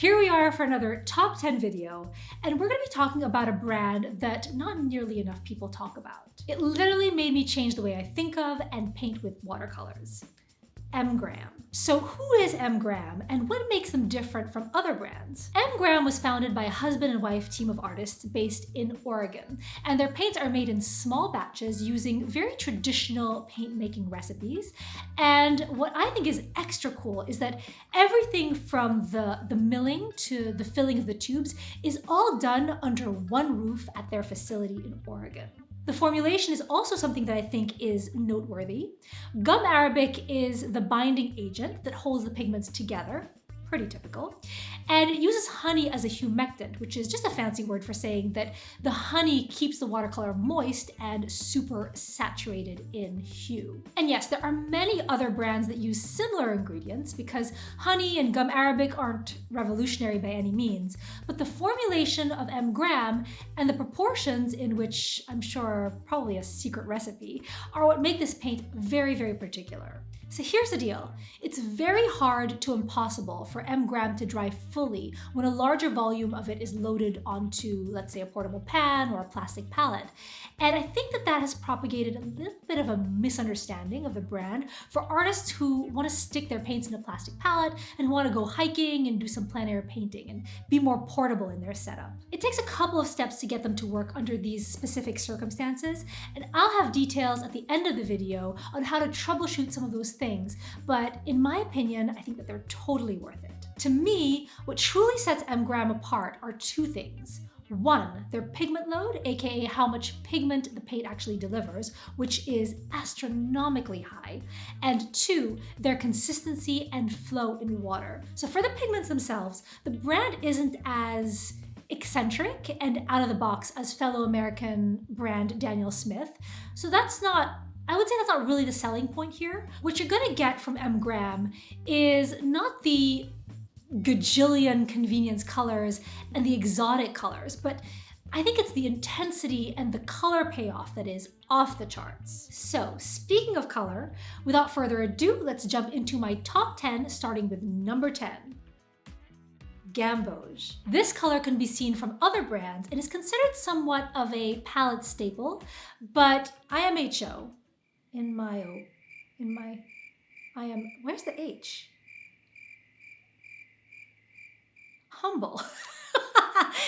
Here we are for another top 10 video, and we're gonna be talking about a brand that not nearly enough people talk about. It literally made me change the way I think of and paint with watercolors. M Graham. So who is M Graham and what makes them different from other brands? M Graham was founded by a husband and wife team of artists based in Oregon, and their paints are made in small batches using very traditional paint making recipes. And what I think is extra cool is that everything from the milling to the filling of the tubes is all done under one roof at their facility in Oregon. The formulation is also something that I think is noteworthy. Gum arabic is the binding agent that holds the pigments together, pretty typical, and it uses honey as a humectant, which is just a fancy word for saying that the honey keeps the watercolor moist and super saturated in hue. And yes, there are many other brands that use similar ingredients because honey and gum arabic aren't revolutionary by any means, but the formulation of M Graham and the proportions, in which I'm sure are probably a secret recipe, are what make this paint very, very particular. So here's the deal. It's very hard to impossible for M Graham to dry fully when a larger volume of it is loaded onto, let's say, a portable pan or a plastic palette. And I think that has propagated a little bit of a misunderstanding of the brand for artists who want to stick their paints in a plastic palette and who want to go hiking and do some plein air painting and be more portable in their setup. It takes a couple of steps to get them to work under these specific circumstances, and I'll have details at the end of the video on how to troubleshoot some of those things, but in my opinion, I think that they're totally worth it. To me, what truly sets M Graham apart are two things. One, their pigment load, aka how much pigment the paint actually delivers, which is astronomically high. And two, their consistency and flow in water. So for the pigments themselves, the brand isn't as eccentric and out of the box as fellow American brand Daniel Smith. So I would say that's not really the selling point here. What you're gonna get from M Graham is not the gajillion convenience colors and the exotic colors, but I think it's the intensity and the color payoff that is off the charts. So speaking of color, without further ado, let's jump into my top 10, starting with number 10. Gamboge. This color can be seen from other brands and is considered somewhat of a palette staple, but IMHO, where's the H? Humble.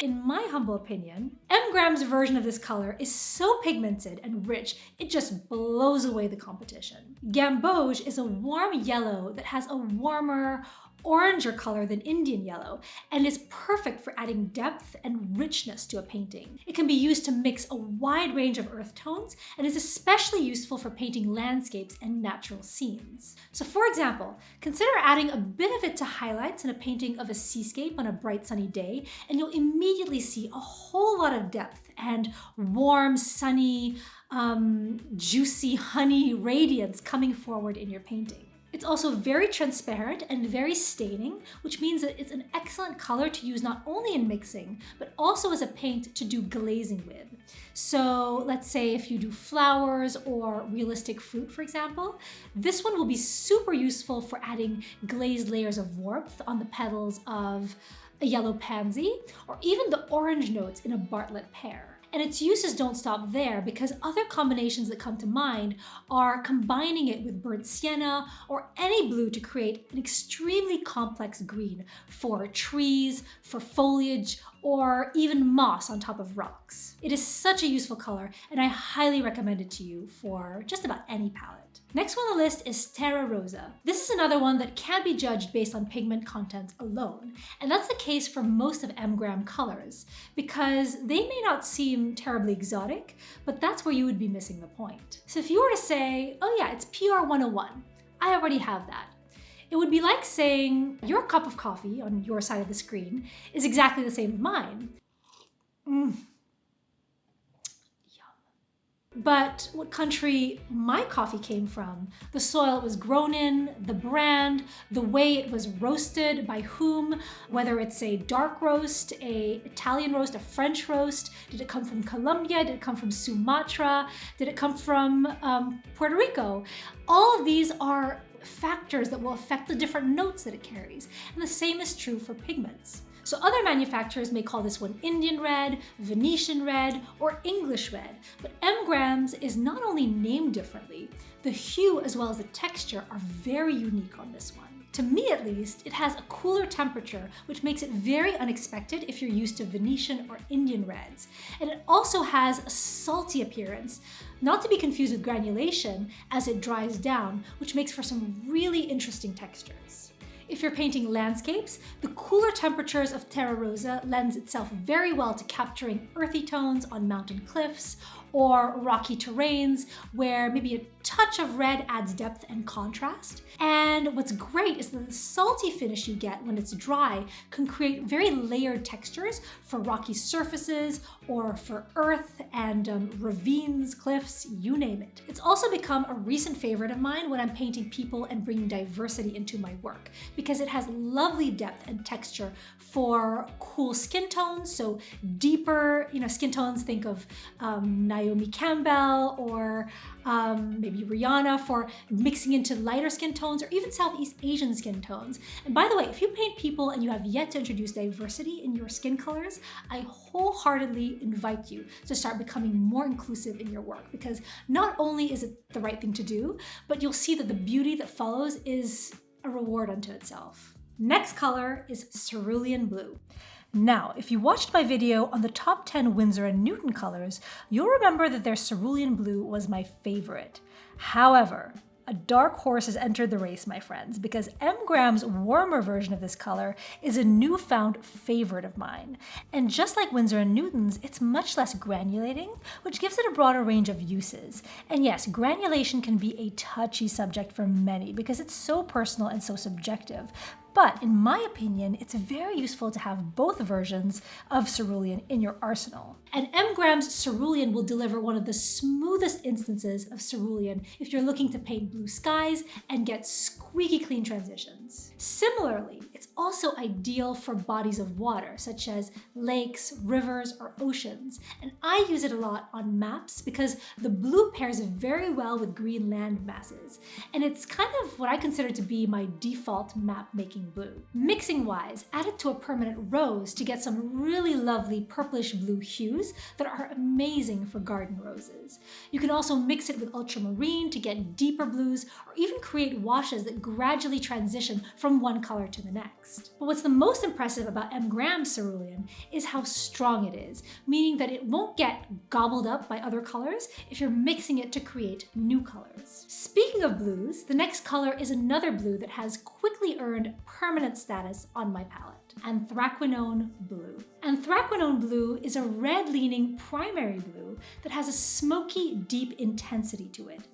In my humble opinion, M Graham's version of this color is so pigmented and rich, it just blows away the competition. Gamboge is a warm yellow that has a warmer, oranger color than Indian yellow, and is perfect for adding depth and richness to a painting. It can be used to mix a wide range of earth tones and is especially useful for painting landscapes and natural scenes. So for example, consider adding a bit of it to highlights in a painting of a seascape on a bright sunny day, and you'll immediately see a whole lot of depth and warm, sunny, juicy honey radiance coming forward in your painting. It's also very transparent and very staining, which means that it's an excellent color to use not only in mixing, but also as a paint to do glazing with. So let's say if you do flowers or realistic fruit, for example, this one will be super useful for adding glazed layers of warmth on the petals of a yellow pansy, or even the orange notes in a Bartlett pear. And its uses don't stop there, because other combinations that come to mind are combining it with burnt sienna or any blue to create an extremely complex green for trees, for foliage, or even moss on top of rocks. It is such a useful color, and I highly recommend it to you for just about any palette. Next on the list is Terra Rosa. This is another one that can't be judged based on pigment content alone, and that's the case for most of M Graham colors, because they may not seem terribly exotic, but that's where you would be missing the point. So if you were to say, oh yeah, it's PR 101, I already have that. It would be like saying your cup of coffee on your side of the screen is exactly the same as mine. But what country my coffee came from, the soil it was grown in, the brand, the way it was roasted, by whom, whether it's a dark roast, a Italian roast, a French roast, did it come from Colombia, did it come from Sumatra, did it come from Puerto Rico? All of these are factors that will affect the different notes that it carries. And the same is true for pigments. So other manufacturers may call this one Indian red, Venetian red, or English red, but M Graham's is not only named differently, the hue as well as the texture are very unique on this one. To me at least, it has a cooler temperature, which makes it very unexpected if you're used to Venetian or Indian reds. And it also has a salty appearance, not to be confused with granulation, as it dries down, which makes for some really interesting textures. If you're painting landscapes, the cooler temperatures of Terra Rosa lends itself very well to capturing earthy tones on mountain cliffs or rocky terrains where maybe a touch of red adds depth and contrast. And what's great is that the salty finish you get when it's dry can create very layered textures for rocky surfaces or for earth and ravines, cliffs, you name it. It's also become a recent favorite of mine when I'm painting people and bringing diversity into my work because it has lovely depth and texture for cool skin tones. So deeper, skin tones, think of Naomi Campbell or maybe Rihanna for mixing into lighter skin tones or even Southeast Asian skin tones. And by the way, if you paint people and you have yet to introduce diversity in your skin colors, I wholeheartedly invite you to start becoming more inclusive in your work because not only is it the right thing to do, but you'll see that the beauty that follows is a reward unto itself. Next color is Cerulean Blue. Now, if you watched my video on the top 10 Winsor & Newton colors, you'll remember that their Cerulean Blue was my favorite. However, a dark horse has entered the race, my friends, because M Graham's warmer version of this color is a newfound favorite of mine. And just like Winsor & Newton's, it's much less granulating, which gives it a broader range of uses. And yes, granulation can be a touchy subject for many because it's so personal and so subjective. But in my opinion, it's very useful to have both versions of cerulean in your arsenal. And M Graham's cerulean will deliver one of the smoothest instances of cerulean if you're looking to paint blue skies and get squeaky clean transitions. Similarly, it's also ideal for bodies of water, such as lakes, rivers, or oceans. And I use it a lot on maps because the blue pairs very well with green land masses. And it's kind of what I consider to be my default map making blue. Mixing wise, add it to a permanent rose to get some really lovely purplish blue hues that are amazing for garden roses. You can also mix it with ultramarine to get deeper blues or even create washes that gradually transition from one color to the next. But what's the most impressive about M Graham's cerulean is how strong it is, meaning that it won't get gobbled up by other colors if you're mixing it to create new colors. Speaking of blues, the next color is another blue that has quickly earned permanent status on my palette, Anthraquinone Blue. Anthraquinone Blue is a red-leaning primary blue that has a smoky, deep intensity to it.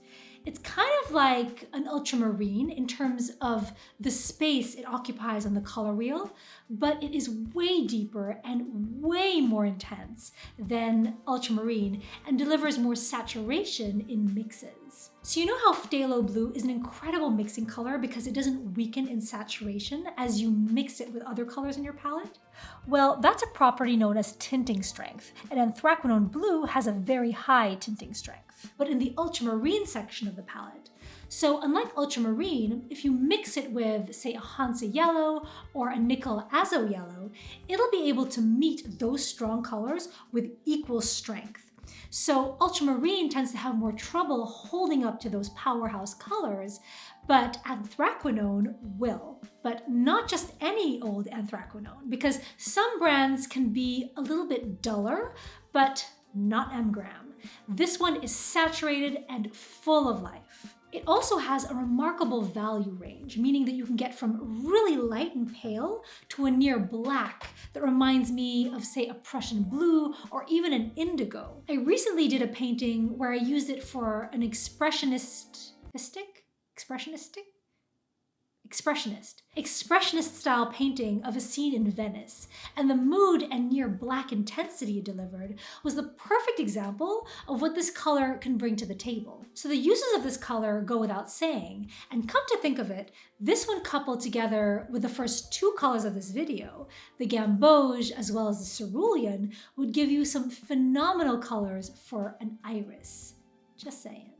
It's kind of like an ultramarine in terms of the space it occupies on the color wheel, but it is way deeper and way more intense than ultramarine and delivers more saturation in mixes. So you know how Phthalo Blue is an incredible mixing color because it doesn't weaken in saturation as you mix it with other colors in your palette? Well, that's a property known as tinting strength, and Anthraquinone Blue has a very high tinting strength, but in the ultramarine section of the palette. So unlike ultramarine, if you mix it with, say, a Hansa yellow or a nickel azo yellow, it'll be able to meet those strong colors with equal strength. So ultramarine tends to have more trouble holding up to those powerhouse colors, but anthraquinone will. But not just any old anthraquinone, because some brands can be a little bit duller, but not M Graham. This one is saturated and full of life. It also has a remarkable value range, meaning that you can get from really light and pale to a near black that reminds me of, say, a Prussian blue or even an indigo. I recently did a painting where I used it for an expressionist style painting of a scene in Venice, and the mood and near black intensity it delivered was the perfect example of what this color can bring to the table. So the uses of this color go without saying, and come to think of it, this one coupled together with the first two colors of this video, the Gamboge as well as the Cerulean, would give you some phenomenal colors for an iris. Just saying.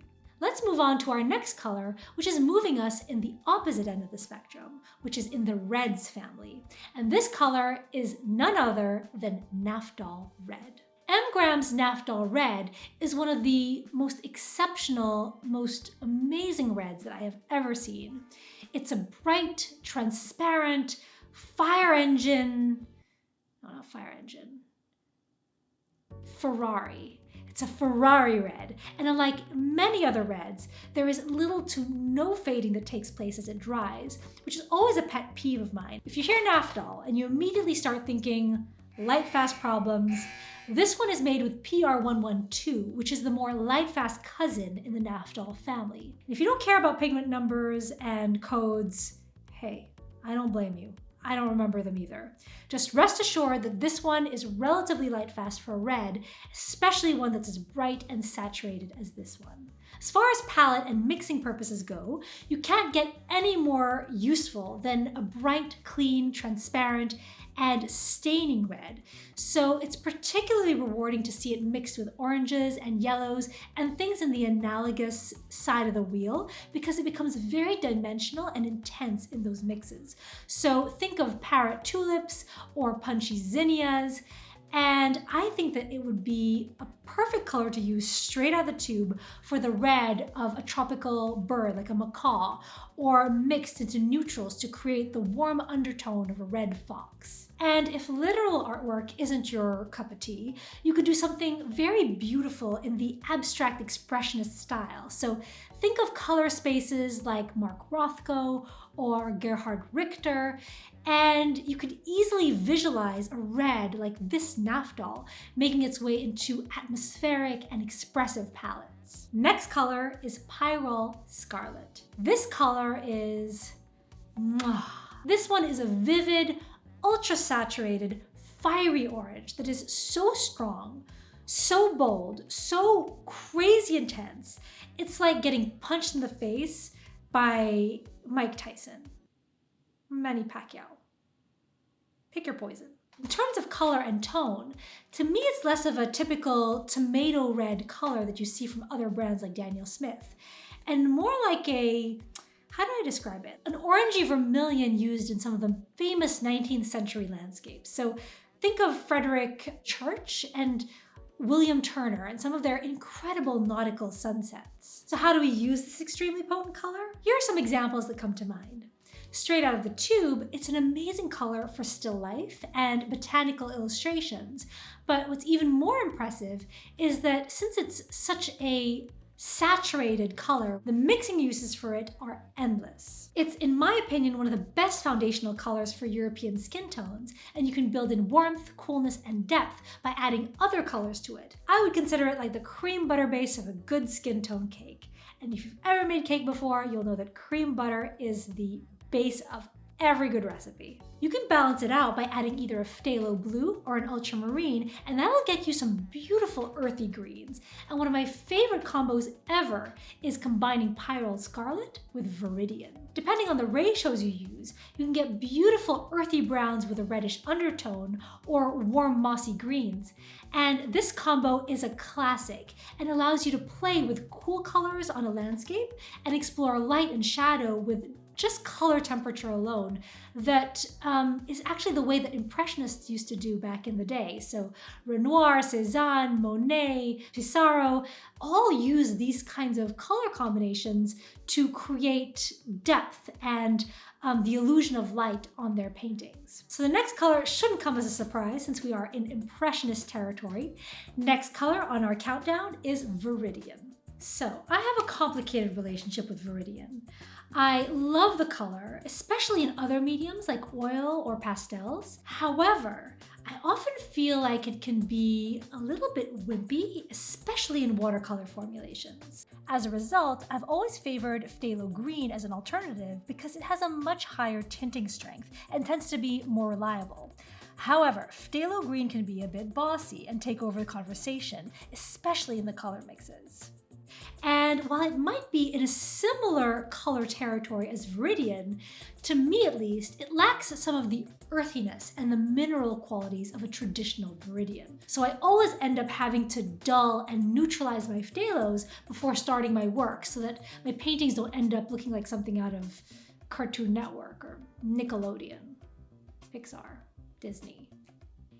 Let's move on to our next color, which is moving us in the opposite end of the spectrum, which is in the reds family. And this color is none other than Naftal Red. M Graham's Naftal Red is one of the most exceptional, most amazing reds that I have ever seen. It's a bright, transparent, Ferrari. It's a Ferrari red, and unlike many other reds, there is little to no fading that takes place as it dries, which is always a pet peeve of mine. If you hear Naftal and you immediately start thinking light fast problems, this one is made with PR112, which is the more light fast cousin in the Naftal family. If you don't care about pigment numbers and codes, hey, I don't blame you. I don't remember them either. Just rest assured that this one is relatively light fast for a red, especially one that's as bright and saturated as this one. As far as palette and mixing purposes go, you can't get any more useful than a bright, clean, transparent, and staining red. So it's particularly rewarding to see it mixed with oranges and yellows and things in the analogous side of the wheel, because it becomes very dimensional and intense in those mixes. So think of parrot tulips or punchy zinnias. And I think that it would be a perfect color to use straight out of the tube for the red of a tropical bird like a macaw, or mixed into neutrals to create the warm undertone of a red fox. And if literal artwork isn't your cup of tea, you could do something very beautiful in the abstract expressionist style. So think of color spaces like Mark Rothko or Gerhard Richter, and you could easily visualize a red like this Naftal making its way into atmospheric and expressive palettes. Next color is Pyrol Scarlet. This color is... This one is a vivid, ultra-saturated, fiery orange that is so strong, so bold, so crazy intense. It's like getting punched in the face by Mike Tyson, Manny Pacquiao. Pick your poison. In terms of color and tone, to me it's less of a typical tomato red color that you see from other brands like Daniel Smith, and more like a, how do I describe it? An orangey vermilion used in some of the famous 19th century landscapes. So think of Frederick Church and William Turner and some of their incredible nautical sunsets. So how do we use this extremely potent color? Here are some examples that come to mind. Straight out of the tube, it's an amazing color for still life and botanical illustrations. But what's even more impressive is that since it's such a saturated color, the mixing uses for it are endless. It's, in my opinion, one of the best foundational colors for European skin tones, and you can build in warmth, coolness, and depth by adding other colors to it. I would consider it like the cream butter base of a good skin tone cake. And if you've ever made cake before, you'll know that cream butter is the base of every good recipe. You can balance it out by adding either a phthalo blue or an ultramarine, and that'll get you some beautiful earthy greens. And one of my favorite combos ever is combining Pyrol Scarlet with Viridian. Depending on the ratios you use, you can get beautiful earthy browns with a reddish undertone or warm mossy greens. And this combo is a classic and allows you to play with cool colors on a landscape and explore light and shadow with just color temperature alone. That is actually the way that Impressionists used to do back in the day. So Renoir, Cézanne, Monet, Pissarro all use these kinds of color combinations to create depth and the illusion of light on their paintings. So the next color shouldn't come as a surprise since we are in Impressionist territory. Next color on our countdown is Viridian. So I have a complicated relationship with Viridian. I love the color, especially in other mediums like oil or pastels. However, I often feel like it can be a little bit wimpy, especially in watercolor formulations. As a result, I've always favored phthalo green as an alternative because it has a much higher tinting strength and tends to be more reliable. However, phthalo green can be a bit bossy and take over the conversation, especially in the color mixes. And while it might be in a similar color territory as Viridian, to me at least, it lacks some of the earthiness and the mineral qualities of a traditional Viridian. So I always end up having to dull and neutralize my phthalos before starting my work so that my paintings don't end up looking like something out of Cartoon Network or Nickelodeon, Pixar, Disney.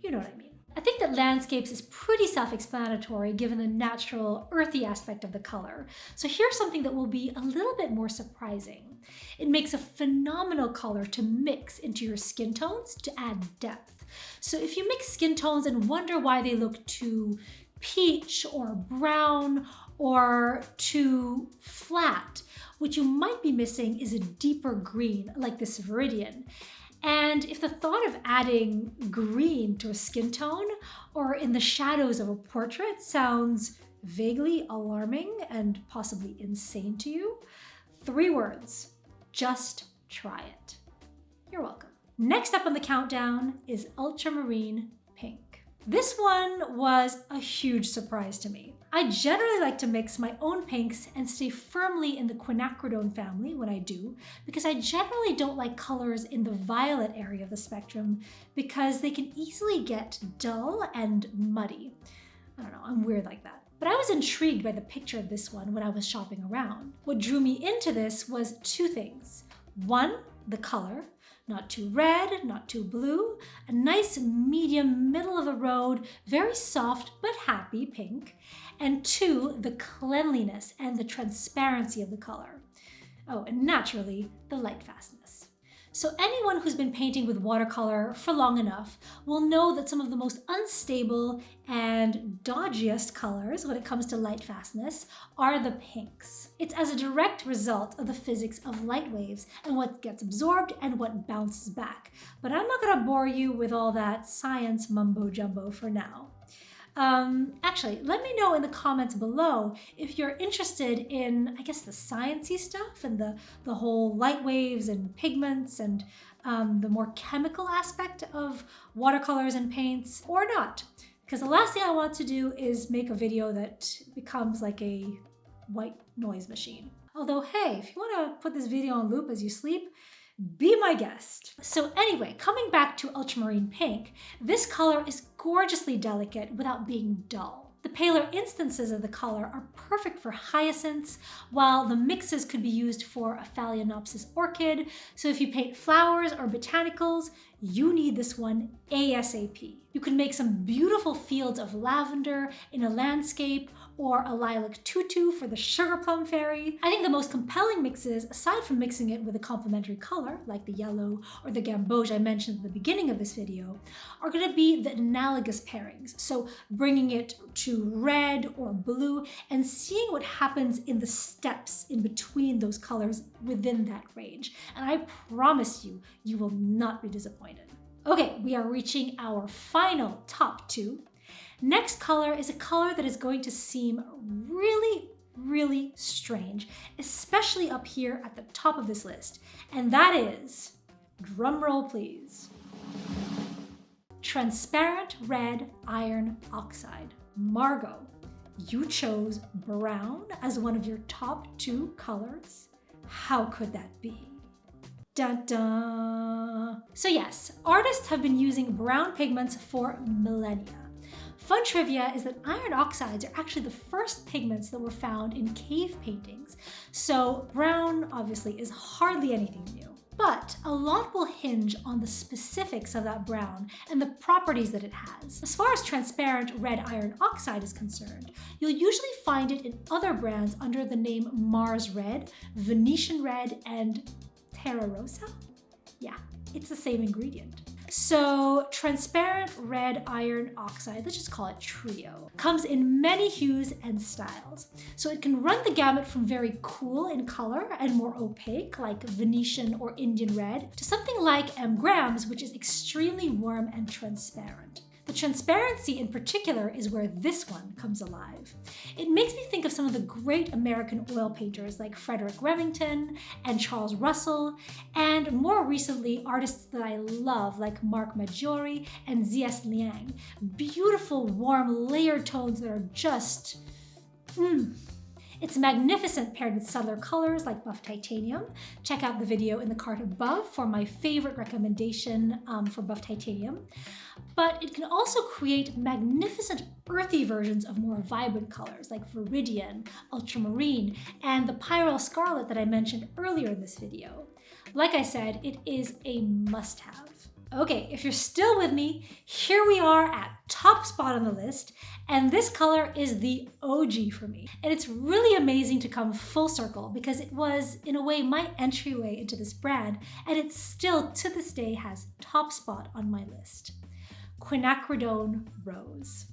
You know what I mean. I think that landscapes is pretty self-explanatory given the natural, earthy aspect of the color. So here's something that will be a little bit more surprising. It makes a phenomenal color to mix into your skin tones to add depth. So if you mix skin tones and wonder why they look too peach or brown or too flat, what you might be missing is a deeper green like this Viridian. And if the thought of adding green to a skin tone or in the shadows of a portrait sounds vaguely alarming and possibly insane to you, 3 words: just try it. You're welcome. Next up on the countdown is Ultramarine Pink. This one was a huge surprise to me. I generally like to mix my own pinks and stay firmly in the quinacridone family when I do, because I generally don't like colors in the violet area of the spectrum because they can easily get dull and muddy. I don't know, I'm weird like that. But I was intrigued by the picture of this one when I was shopping around. What drew me into this was 2 things. 1, the color. Not too red, not too blue, a nice medium middle of the road, very soft but happy pink. And 2, the cleanliness and the transparency of the color. Oh, and naturally, the light fastness. So anyone who's been painting with watercolor for long enough will know that some of the most unstable and dodgiest colors when it comes to light fastness are the pinks. It's as a direct result of the physics of light waves and what gets absorbed and what bounces back. But I'm not gonna bore you with all that science mumbo jumbo for now. Actually, let me know in the comments below if you're interested in, I guess, the sciencey stuff and the whole light waves and pigments and the more chemical aspect of watercolors and paints, or not. Because the last thing I want to do is make a video that becomes like a white noise machine. Although, hey, if you want to put this video on loop as you sleep, be my guest. So anyway, coming back to Ultramarine Pink, this color is gorgeously delicate without being dull. The paler instances of the color are perfect for hyacinths, while the mixes could be used for a Phalaenopsis orchid. So if you paint flowers or botanicals, you need this one ASAP. You can make some beautiful fields of lavender in a landscape, or a lilac tutu for the sugar plum fairy. I think the most compelling mixes, aside from mixing it with a complementary color, like the yellow or the gamboge I mentioned at the beginning of this video, are gonna be the analogous pairings. So bringing it to red or blue and seeing what happens in the steps in between those colors within that range. And I promise you, you will not be disappointed. Okay, we are reaching our final top 2. Next color is a color that is going to seem really strange, especially up here at the top of this list, and that is, drumroll please, Transparent Red Iron Oxide. Margot, you chose brown as one of your top 2 colors? How could that be? Dun dun! So yes, artists have been using brown pigments for millennia. Fun trivia is that iron oxides are actually the first pigments that were found in cave paintings, so brown obviously is hardly anything new. But a lot will hinge on the specifics of that brown and the properties that it has. As far as transparent red iron oxide is concerned, you'll usually find it in other brands under the name Mars Red, Venetian Red, and Terra Rosa? Yeah, it's the same ingredient. So transparent red iron oxide, let's just call it Trio, comes in many hues and styles. So it can run the gamut from very cool in color and more opaque, like Venetian or Indian red, to something like M Graham's, which is extremely warm and transparent. The transparency in particular is where this one comes alive. It makes me think of some of the great American oil painters like Frederick Remington and Charles Russell, and more recently artists that I love like Mark Maggiore and Z.S. Liang. Beautiful, warm, layered tones that are just It's magnificent paired with subtler colors like buff titanium. Check out the video in the card above for my favorite recommendation for buff titanium. But it can also create magnificent earthy versions of more vibrant colors like Viridian, Ultramarine, and the Pyrol Scarlet that I mentioned earlier in this video. Like I said, it is a must-have. Okay, if you're still with me, here we are at top spot on the list, and this color is the OG for me. And it's really amazing to come full circle because it was, in a way, my entryway into this brand, and it still, to this day, has top spot on my list. Quinacridone Rose.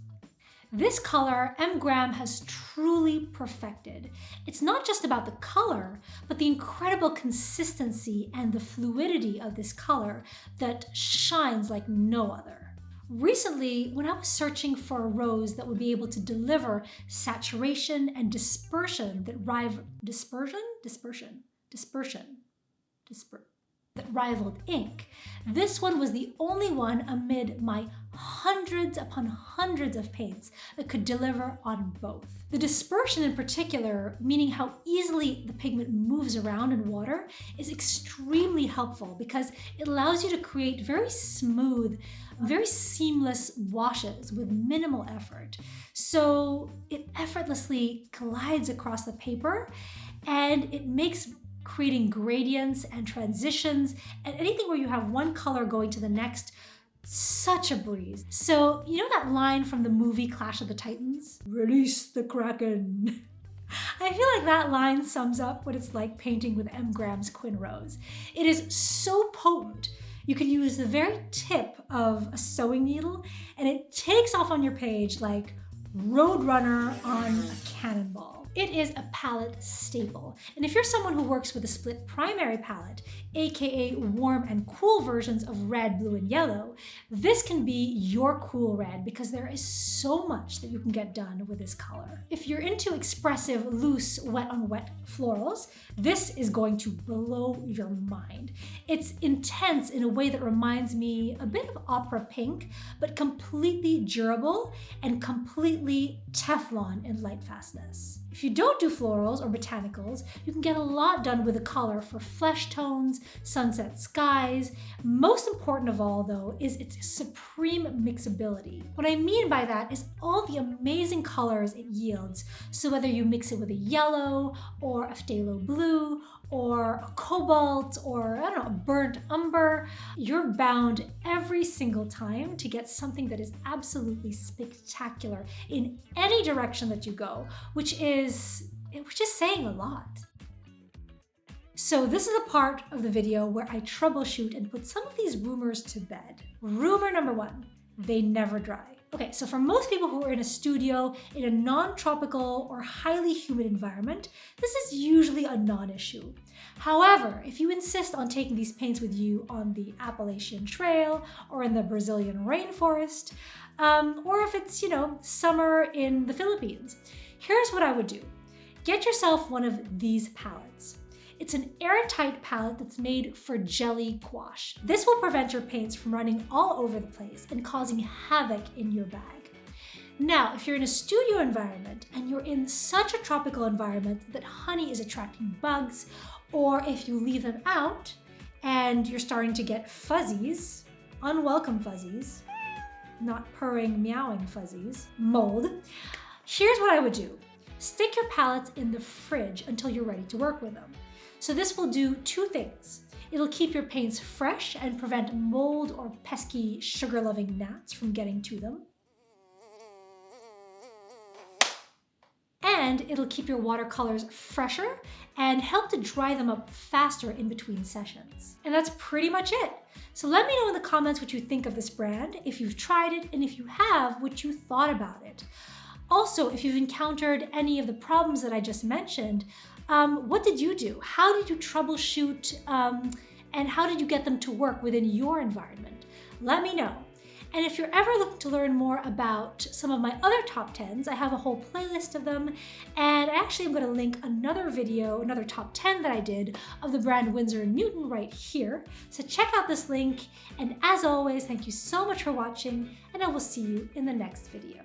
This color, M Graham has truly perfected. It's not just about the color, but the incredible consistency and the fluidity of this color that shines like no other. Recently, when I was searching for a rose that would be able to deliver saturation and dispersion that rivaled ink, this one was the only one amid my hundreds upon hundreds of paints that could deliver on both. The dispersion in particular, meaning how easily the pigment moves around in water, is extremely helpful because it allows you to create very smooth, very seamless washes with minimal effort. So it effortlessly glides across the paper, and it makes creating gradients and transitions and anything where you have one color going to the next such a breeze. So you know that line from the movie Clash of the Titans? Release the Kraken. I feel like that line sums up what it's like painting with M Graham's Quin Rose. It is so potent. You can use the very tip of a sewing needle and it takes off on your page like Roadrunner on a cannonball. It is a palette staple. And if you're someone who works with a split primary palette, aka warm and cool versions of red, blue, and yellow, this can be your cool red because there is so much that you can get done with this color. If you're into expressive, loose, wet on wet florals, this is going to blow your mind. It's intense in a way that reminds me a bit of opera pink, but completely durable and completely Teflon in light fastness. If you don't do florals or botanicals, you can get a lot done with the color for flesh tones, sunset skies. Most important of all, though, is its supreme mixability. What I mean by that is all the amazing colors it yields. So whether you mix it with a yellow or a phthalo blue or a cobalt or, I don't know, a burnt umber, you're bound every single time to get something that is absolutely spectacular in any direction that you go, which is saying a lot. So this is a part of the video where I troubleshoot and put some of these rumors to bed. Rumor number one, they never dry. Okay, so for most people who are in a studio in a non-tropical or highly humid environment, this is usually a non-issue. However, if you insist on taking these paints with you on the Appalachian Trail or in the Brazilian rainforest, or if it's, summer in the Philippines, here's what I would do. Get yourself one of these palettes. It's an airtight palette that's made for jelly gouache. This will prevent your paints from running all over the place and causing havoc in your bag. Now, if you're in a studio environment and you're in such a tropical environment that honey is attracting bugs, or if you leave them out and you're starting to get fuzzies, unwelcome fuzzies, not purring, meowing fuzzies, mold, here's what I would do. Stick your palettes in the fridge until you're ready to work with them. So this will do two things. It'll keep your paints fresh and prevent mold or pesky sugar-loving gnats from getting to them. And it'll keep your watercolors fresher and help to dry them up faster in between sessions. And that's pretty much it. So let me know in the comments what you think of this brand, if you've tried it, and if you have, what you thought about it. Also, if you've encountered any of the problems that I just mentioned, what did you do? How did you troubleshoot and how did you get them to work within your environment? Let me know. And if you're ever looking to learn more about some of my other top 10s, I have a whole playlist of them, and I actually am going to link another video, another top 10 that I did of the brand Winsor & Newton right here. So check out this link, and as always, thank you so much for watching, and I will see you in the next video.